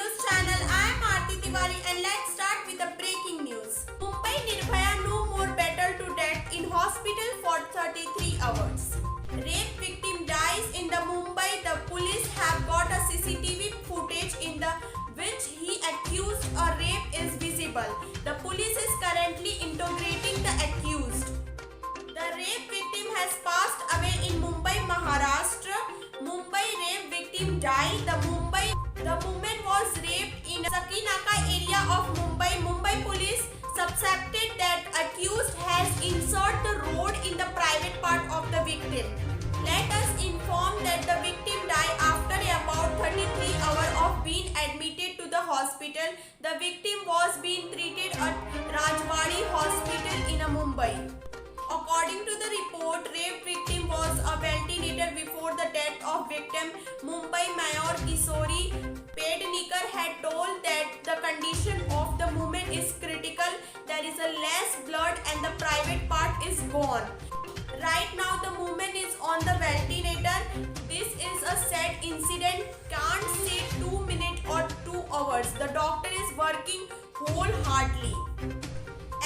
News channel. I am Aarti Tiwari and let's start with the breaking news. Mumbai Nirbhaya no more battle to death in hospital for 33 hours. Rape victim dies in the Mumbai. The police have got a CCTV footage in the which he accused a rape is visible. The police is currently interrogating the accused. The rape victim has passed away in Mumbai, Maharashtra. Mumbai rape victim died. The woman was raped in Sakinaka area of Mumbai. Mumbai police suspected that accused has inserted the rod in the private part of the victim. Let us inform that the victim died after about 33 hours of being admitted to the hospital. The victim was being treated at Rajwadi Hospital in Mumbai. According to the report, rape victim was a ventilator before the death of victim. Mumbai Mayor Kishori Pednekar had told that the condition of the woman is critical. There is a less blood and the private part is gone. Right now the woman is on the ventilator. This is a sad incident. Can't say 2 minutes or 2 hours. The doctor is working wholeheartedly.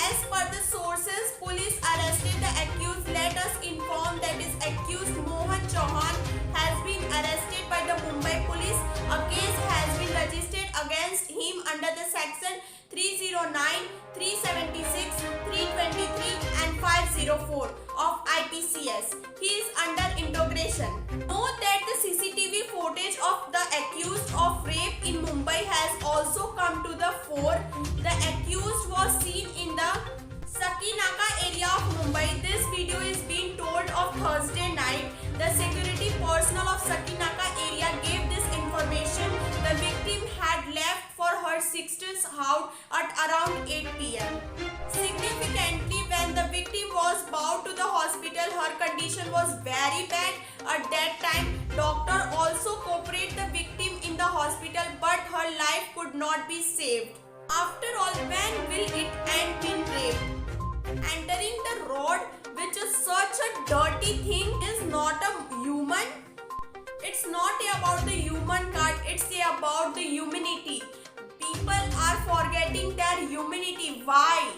As per the sources, police arrested the accused. Let us inform that is accused Mohan Chauhan has been arrested by the Mumbai police. A case has been registered against him under the section 309, 376, 323 and 504 of IPCS. He is under interrogation. Note that the CCTV footage of the accused of rape in Mumbai has also come to the fore. The accused was seen in the Sakinaka area of Mumbai. This video is being told of Thursday night. The security personnel of Sakinaka area gave this information. The victim had left for her sister's house at around 8 p.m. Significantly, when the victim was brought to the hospital, her condition was very bad. At that time, doctor also cooperated the victim in the hospital, but her life could not be saved. After all, when will it end in rape? Entering the road, which is such a dirty thing, is not a human. It's not about the human part, it's about the humanity. People are forgetting their humanity. Why?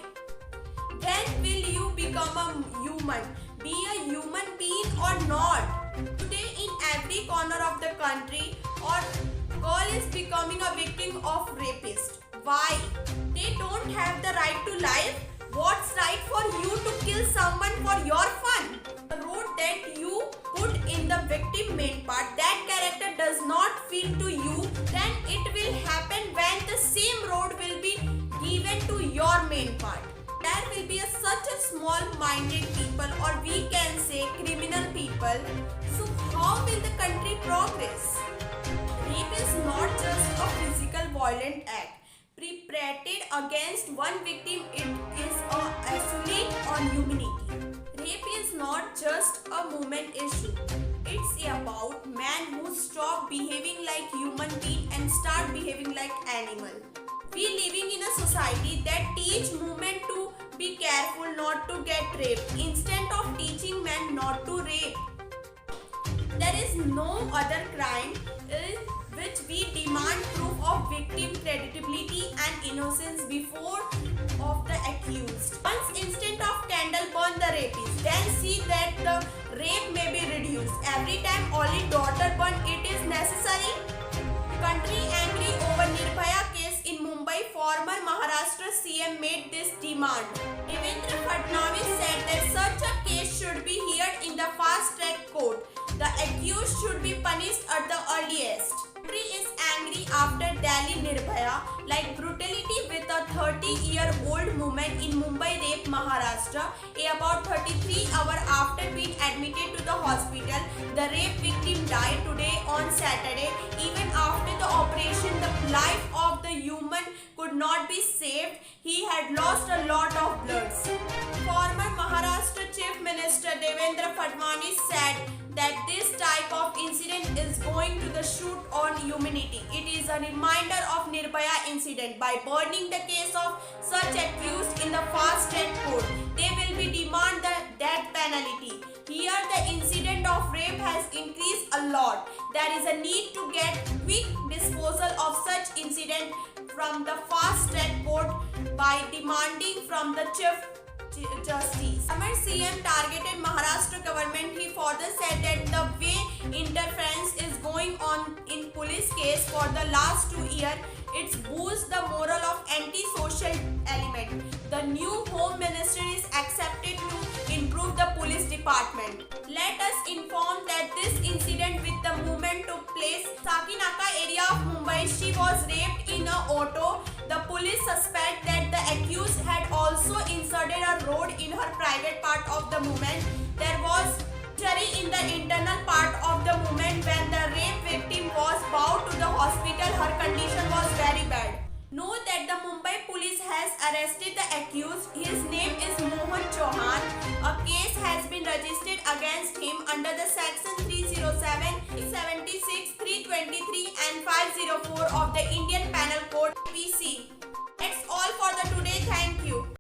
When will you become a human? Be a human being or not? Today in every corner of the country, or girl is becoming a victim of rapist. Why? They don't have the right to life. What's right for you to kill someone for your fun? The road that you put in the victim main part, that character does not feel to you, then it will happen when the same road will be given to your main part. There will be such a small-minded people, or we can say criminal people. So how will the country progress? Rape is not just a physical violent act perpetrated against one victim. It is an assault on humanity. Rape is not just a moment issue. It's about man who stop behaving like human being and start behaving like animal. We living in a society that teach women to be careful not to get raped instead of teaching men not to rape. There is no other crime in which we demand proof of victim credibility and innocence before of the accused. Once instead of candle burn the rapist, then see that the rape may be reduced. Every time only daughter burn, it is necessary. Country angry over Nirbhaya case in Mumbai, former Maharashtra CM made this demand. Devendra Fadnavis said that such a case should be heard in the fast-track court. The accused should be punished at the earliest. Country is angry after Delhi Nirbhaya, like brutality with a 30-year-old woman in Mumbai rape Maharashtra. About 33 hours after being admitted to the hospital, the rape victim died today on Saturday. Even after the operation, the life of the human could not be saved. He had lost a lot of blood. Former Maharashtra Chief Minister Devendra Fadnavis said that this type of incident is going to the shoot on humanity. It is a reminder of Nirbhaya incident. By burning the case of such accused in the fast-track court, they will be demand the death penalty. Here the incident of rape has increased a lot. There is a need to get quick disposal of such incident judgment from the fast track court by demanding from the Chief Justice. Former CM targeted Maharashtra government. He further said that the way interference is going on in police case for the last 2 years, it's boosts the moral of anti-social element. The new Home Ministry is accepted to improve the police department. Let us inform that this incident with the movement took place Sakinaka area of Mumbai. She was raped in a auto. The police suspect that the accused had also inserted a rod in her private part of the movement. There was injury in the internal part of the movement. When the rape victim was brought to the hospital, her condition was very bad. Note that the Mumbai police has arrested the accused. His name is Mohan Chauhan. A case has been registered against him under the section 307, 376, 323 and 504 of the